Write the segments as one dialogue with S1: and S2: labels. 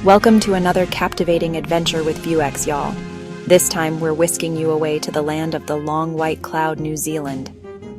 S1: Welcome to another captivating adventure with VueX, y'all. This time we're whisking you away to the land of the long white cloud, New Zealand.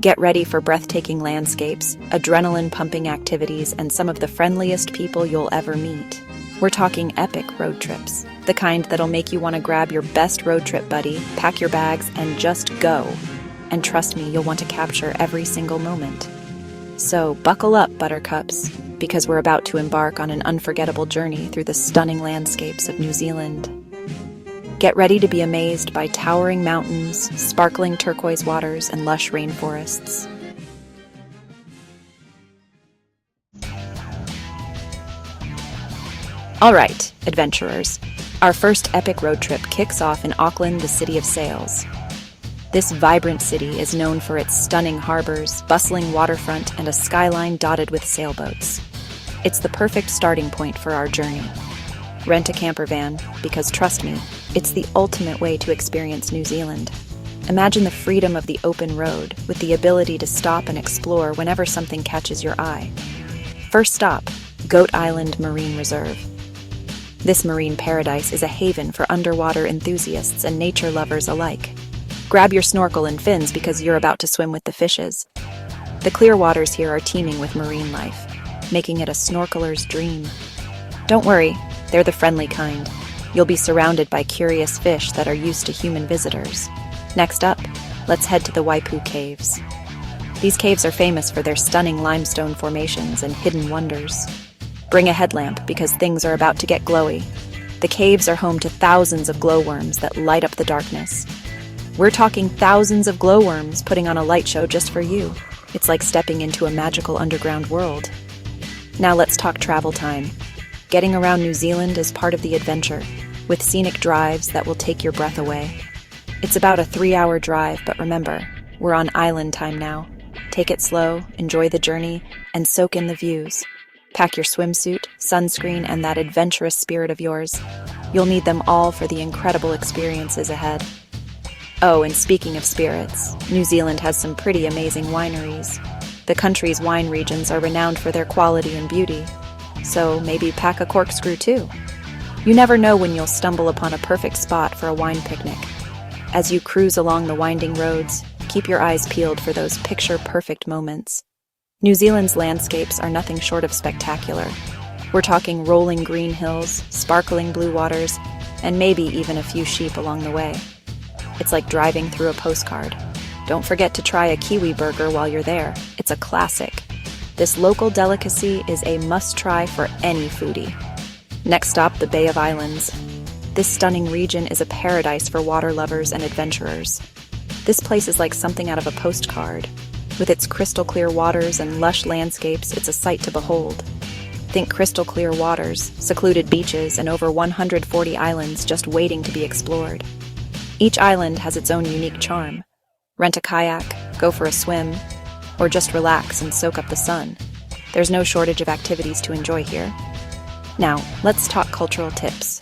S1: Get ready for breathtaking landscapes, adrenaline-pumping activities, and some of the friendliest people you'll ever meet. We're talking epic road trips, the kind that'll make you want to grab your best road trip buddy, pack your bags, and just go. And trust me, you'll want to capture every single moment. So buckle up, buttercups, because we're about to embark on an unforgettable journey through the stunning landscapes of New Zealand. Get ready to be amazed by towering mountains, sparkling turquoise waters, and lush rainforests. All right, adventurers. Our first epic road trip kicks off in Auckland, the city of sails. This vibrant city is known for its stunning harbors, bustling waterfront, and a skyline dotted with sailboats. It's the perfect starting point for our journey. Rent a camper van, because trust me, it's the ultimate way to experience New Zealand. Imagine the freedom of the open road, with the ability to stop and explore whenever something catches your eye. First stop, Goat Island Marine Reserve. This marine paradise is a haven for underwater enthusiasts and nature lovers alike. Grab your snorkel and fins because you're about to swim with the fishes. The clear waters here are teeming with marine life, making it a snorkeler's dream. Don't worry, they're the friendly kind. You'll be surrounded by curious fish that are used to human visitors. Next up, let's head to the Waipu Caves. These caves are famous for their stunning limestone formations and hidden wonders. Bring a headlamp because things are about to get glowy. The caves are home to thousands of glowworms that light up the darkness. We're talking thousands of glowworms putting on a light show just for you. It's like stepping into a magical underground world. Now let's talk travel time. Getting around New Zealand is part of the adventure, with scenic drives that will take your breath away. It's about a 3-hour drive, but remember, we're on island time now. Take it slow, enjoy the journey, and soak in the views. Pack your swimsuit, sunscreen, and that adventurous spirit of yours. You'll need them all for the incredible experiences ahead. Oh, and speaking of spirits, New Zealand has some pretty amazing wineries. The country's wine regions are renowned for their quality and beauty, so maybe pack a corkscrew too. You never know when you'll stumble upon a perfect spot for a wine picnic. As you cruise along the winding roads, keep your eyes peeled for those picture-perfect moments. New Zealand's landscapes are nothing short of spectacular. We're talking rolling green hills, sparkling blue waters, and maybe even a few sheep along the way. It's like driving through a postcard. Don't forget to try a kiwi burger while you're there. It's a classic. This local delicacy is a must-try for any foodie. Next stop, the Bay of Islands. This stunning region is a paradise for water lovers and adventurers. This place is like something out of a postcard. With its crystal-clear waters and lush landscapes, it's a sight to behold. Think crystal-clear waters, secluded beaches, and over 140 islands just waiting to be explored. Each island has its own unique charm. Rent a kayak, go for a swim, or just relax and soak up the sun. There's no shortage of activities to enjoy here. Now, let's talk cultural tips.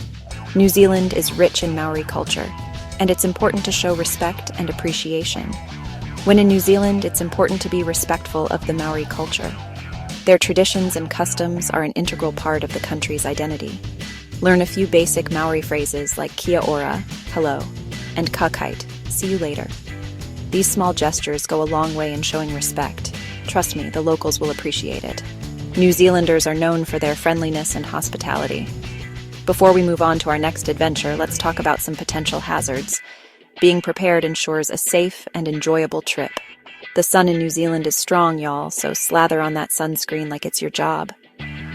S1: New Zealand is rich in Maori culture, and it's important to show respect and appreciation. When in New Zealand, it's important to be respectful of the Maori culture. Their traditions and customs are an integral part of the country's identity. Learn a few basic Maori phrases like kia ora, hello, and ka kite, see you later. These small gestures go a long way in showing respect. Trust me, the locals will appreciate it. New Zealanders are known for their friendliness and hospitality. Before we move on to our next adventure, let's talk about some potential hazards. Being prepared ensures a safe and enjoyable trip. The sun in New Zealand is strong, y'all, so slather on that sunscreen like it's your job.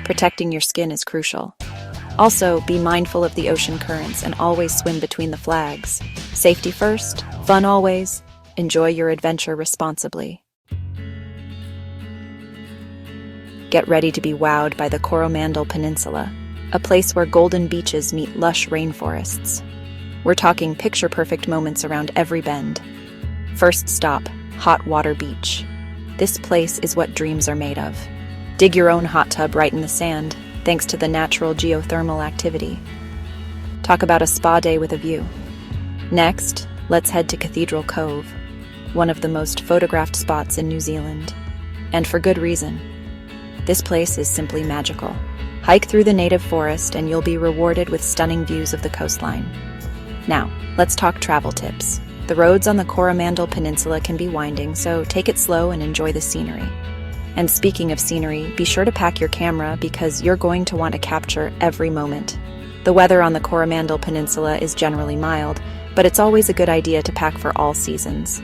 S1: Protecting your skin is crucial. Also, be mindful of the ocean currents and always swim between the flags. Safety first, fun always. Enjoy your adventure responsibly. Get ready to be wowed by the Coromandel Peninsula, a place where golden beaches meet lush rainforests. We're talking picture-perfect moments around every bend. First stop, Hot Water Beach. This place is what dreams are made of. Dig your own hot tub right in the sand, thanks to the natural geothermal activity. Talk about a spa day with a view. Next, let's head to Cathedral Cove, one of the most photographed spots in New Zealand. And for good reason. This place is simply magical. Hike through the native forest and you'll be rewarded with stunning views of the coastline. Now, let's talk travel tips. The roads on the Coromandel Peninsula can be winding, so take it slow and enjoy the scenery. And speaking of scenery, be sure to pack your camera because you're going to want to capture every moment. The weather on the Coromandel Peninsula is generally mild, but it's always a good idea to pack for all seasons.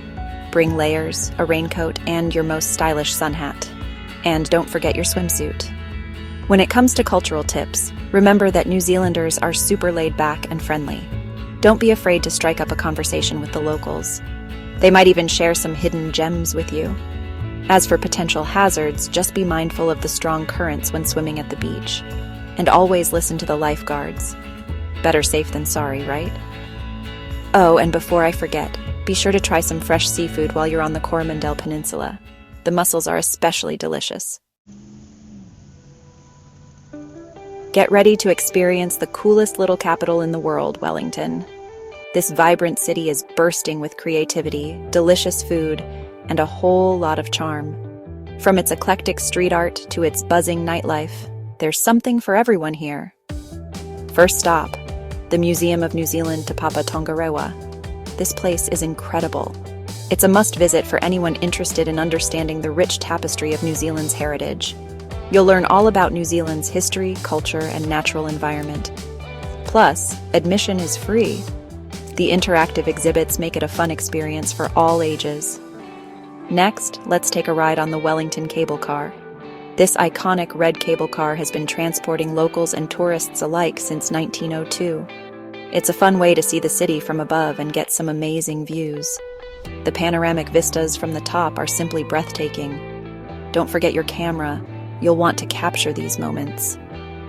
S1: Bring layers, a raincoat, and your most stylish sun hat. And don't forget your swimsuit. When it comes to cultural tips, remember that New Zealanders are super laid back and friendly. Don't be afraid to strike up a conversation with the locals. They might even share some hidden gems with you. As for potential hazards, just be mindful of the strong currents when swimming at the beach. And always listen to the lifeguards. Better safe than sorry, right? Oh, and before I forget, be sure to try some fresh seafood while you're on the Coromandel Peninsula. The mussels are especially delicious. Get ready to experience the coolest little capital in the world, Wellington. This vibrant city is bursting with creativity, delicious food, and a whole lot of charm. From its eclectic street art to its buzzing nightlife, there's something for everyone here. First stop, the Museum of New Zealand Te Papa Tongarewa. This place is incredible. It's a must-visit for anyone interested in understanding the rich tapestry of New Zealand's heritage. You'll learn all about New Zealand's history, culture, and natural environment. Plus, admission is free. The interactive exhibits make it a fun experience for all ages. Next, let's take a ride on the Wellington cable car. This iconic red cable car has been transporting locals and tourists alike since 1902. It's a fun way to see the city from above and get some amazing views. The panoramic vistas from the top are simply breathtaking. Don't forget your camera. You'll want to capture these moments.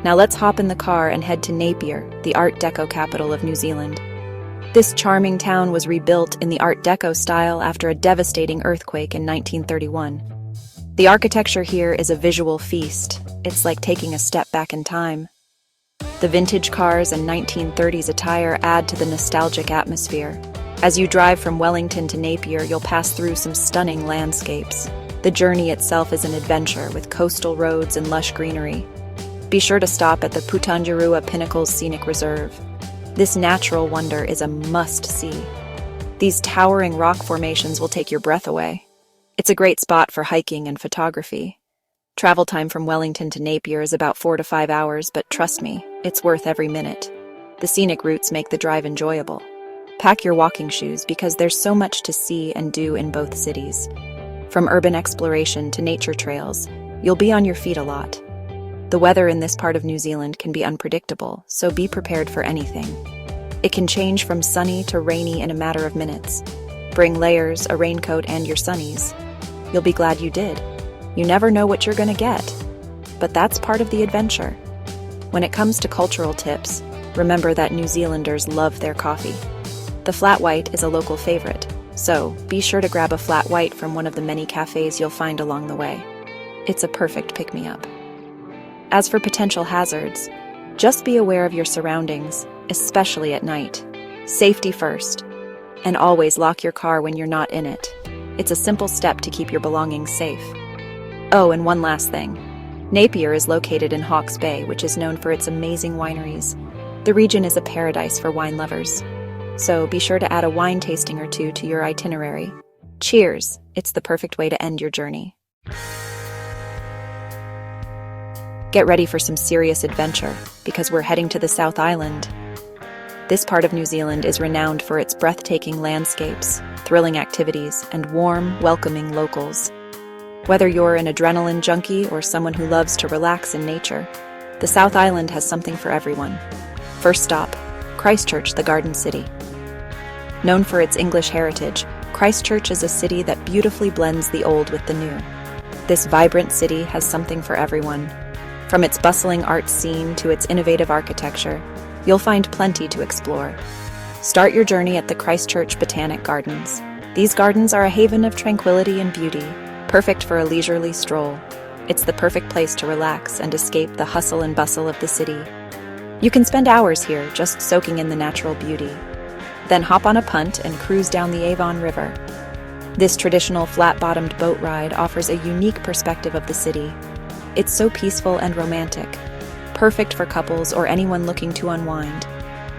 S1: Now let's hop in the car and head to Napier, the Art Deco capital of New Zealand. This charming town was rebuilt in the Art Deco style after a devastating earthquake in 1931. The architecture here is a visual feast. It's like taking a step back in time. The vintage cars and 1930s attire add to the nostalgic atmosphere. As you drive from Wellington to Napier, you'll pass through some stunning landscapes. The journey itself is an adventure with coastal roads and lush greenery. Be sure to stop at the Putanjarua Pinnacles Scenic Reserve. This natural wonder is a must-see. These towering rock formations will take your breath away. It's a great spot for hiking and photography. Travel time from Wellington to Napier is about 4 to 5 hours, but trust me, it's worth every minute. The scenic routes make the drive enjoyable. Pack your walking shoes because there's so much to see and do in both cities. From urban exploration to nature trails, you'll be on your feet a lot. The weather in this part of New Zealand can be unpredictable, so be prepared for anything. It can change from sunny to rainy in a matter of minutes. Bring layers, a raincoat, and your sunnies. You'll be glad you did. You never know what you're gonna get. But that's part of the adventure. When it comes to cultural tips, remember that New Zealanders love their coffee. The flat white is a local favorite. So, be sure to grab a flat white from one of the many cafes you'll find along the way. It's a perfect pick-me-up. As for potential hazards, just be aware of your surroundings, especially at night. Safety first. And always lock your car when you're not in it. It's a simple step to keep your belongings safe. Oh, and one last thing. Napier is located in Hawke's Bay, which is known for its amazing wineries. The region is a paradise for wine lovers. So be sure to add a wine tasting or two to your itinerary. Cheers! It's the perfect way to end your journey. Get ready for some serious adventure, because we're heading to the South Island. This part of New Zealand is renowned for its breathtaking landscapes, thrilling activities, and warm, welcoming locals. Whether you're an adrenaline junkie or someone who loves to relax in nature, the South Island has something for everyone. First stop, Christchurch, the Garden City. Known for its English heritage, Christchurch is a city that beautifully blends the old with the new. This vibrant city has something for everyone. From its bustling art scene to its innovative architecture, you'll find plenty to explore. Start your journey at the Christchurch Botanic Gardens. These gardens are a haven of tranquility and beauty, perfect for a leisurely stroll. It's the perfect place to relax and escape the hustle and bustle of the city. You can spend hours here just soaking in the natural beauty. Then hop on a punt and cruise down the Avon River. This traditional flat-bottomed boat ride offers a unique perspective of the city. It's so peaceful and romantic. perfect for couples or anyone looking to unwind.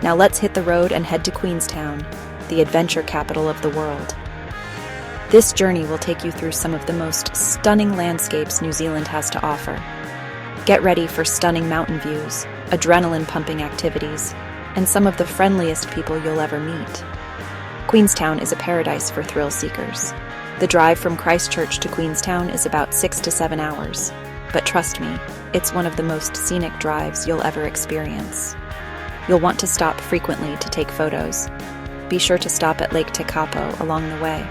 S1: Now let's hit the road and head to Queenstown, the adventure capital of the world. This journey will take you through some of the most stunning landscapes New Zealand has to offer. Get ready for stunning mountain views, adrenaline-pumping activities, and some of the friendliest people you'll ever meet. Queenstown is a paradise for thrill seekers. The drive from Christchurch to Queenstown is about 6 to 7 hours, but trust me, it's one of the most scenic drives you'll ever experience. You'll want to stop frequently to take photos. Be sure to stop at Lake Tekapo along the way.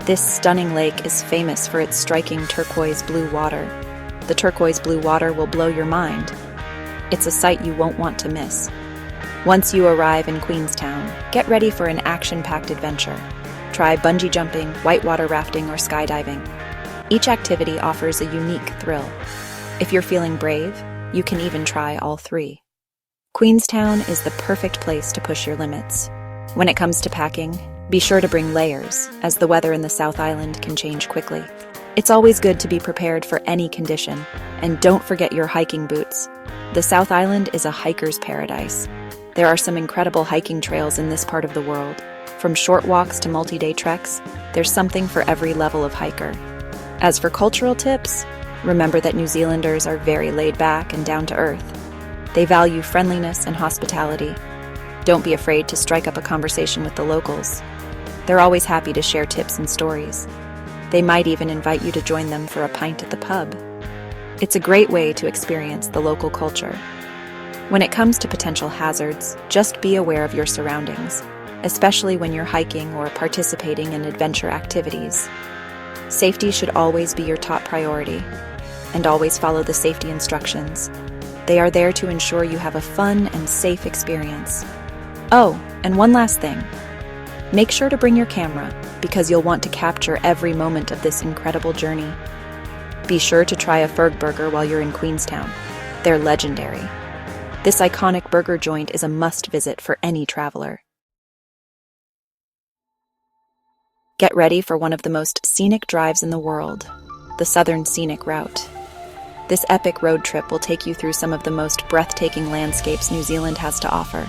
S1: This stunning lake is famous for its striking turquoise blue water. The turquoise blue water will blow your mind. It's a sight you won't want to miss. Once you arrive in Queenstown, get ready for an action-packed adventure. Try bungee jumping, whitewater rafting, or skydiving. Each activity offers a unique thrill. If you're feeling brave, you can even try all three. Queenstown is the perfect place to push your limits. When it comes to packing, be sure to bring layers, as the weather in the South Island can change quickly. It's always good to be prepared for any condition, and don't forget your hiking boots. The South Island is a hiker's paradise. There are some incredible hiking trails in this part of the world. From short walks to multi-day treks, there's something for every level of hiker. As for cultural tips, remember that New Zealanders are very laid back and down to earth. They value friendliness and hospitality. Don't be afraid to strike up a conversation with the locals. They're always happy to share tips and stories. They might even invite you to join them for a pint at the pub. It's a great way to experience the local culture. When it comes to potential hazards, just be aware of your surroundings, especially when you're hiking or participating in adventure activities. Safety should always be your top priority, and always follow the safety instructions. They are there to ensure you have a fun and safe experience. Oh, and one last thing. Make sure to bring your camera, because you'll want to capture every moment of this incredible journey. Be sure to try a Ferg burger while you're in Queenstown. They're legendary. This iconic burger joint is a must-visit for any traveler. Get ready for one of the most scenic drives in the world, the Southern Scenic Route. This epic road trip will take you through some of the most breathtaking landscapes New Zealand has to offer.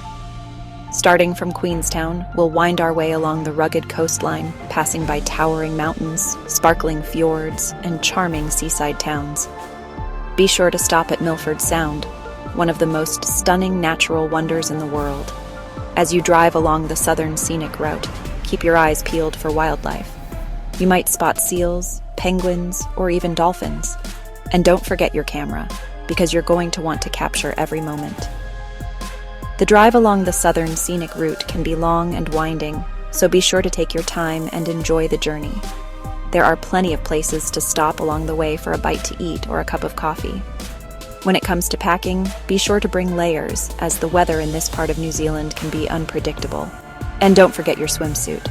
S1: Starting from Queenstown, we'll wind our way along the rugged coastline, passing by towering mountains, sparkling fjords, and charming seaside towns. Be sure to stop at Milford Sound, one of the most stunning natural wonders in the world. As you drive along the Southern Scenic Route, keep your eyes peeled for wildlife. You might spot seals, penguins, or even dolphins. And don't forget your camera, because you're going to want to capture every moment. The drive along the Southern Scenic Route can be long and winding, so be sure to take your time and enjoy the journey. There are plenty of places to stop along the way for a bite to eat or a cup of coffee. When it comes to packing, be sure to bring layers, as the weather in this part of New Zealand can be unpredictable. And don't forget your swimsuit.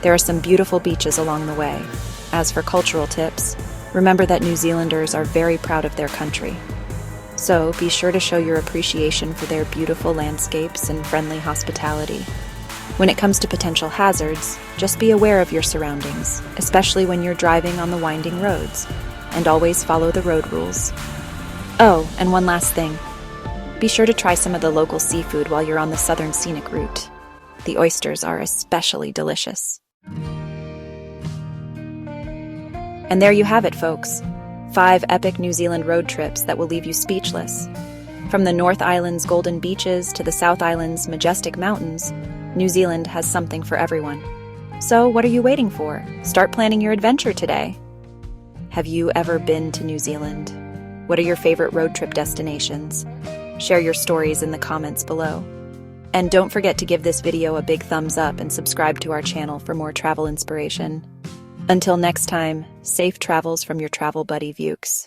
S1: There are some beautiful beaches along the way. As for cultural tips, remember that New Zealanders are very proud of their country. So be sure to show your appreciation for their beautiful landscapes and friendly hospitality. When it comes to potential hazards, just be aware of your surroundings, especially when you're driving on the winding roads, and always follow the road rules. Oh, and one last thing. Be sure to try some of the local seafood while you're on the Southern Scenic Route. The oysters are especially delicious. And there you have it, folks. 5 epic New Zealand road trips that will leave you speechless. From the North Island's golden beaches to the South Island's majestic mountains, New Zealand has something for everyone. So what are you waiting for? Start planning your adventure today. Have you ever been to New Zealand? What are your favorite road trip destinations? Share your stories in the comments below. And don't forget to give this video a big thumbs up and subscribe to our channel for more travel inspiration. Until next time, safe travels from your travel buddy VueX.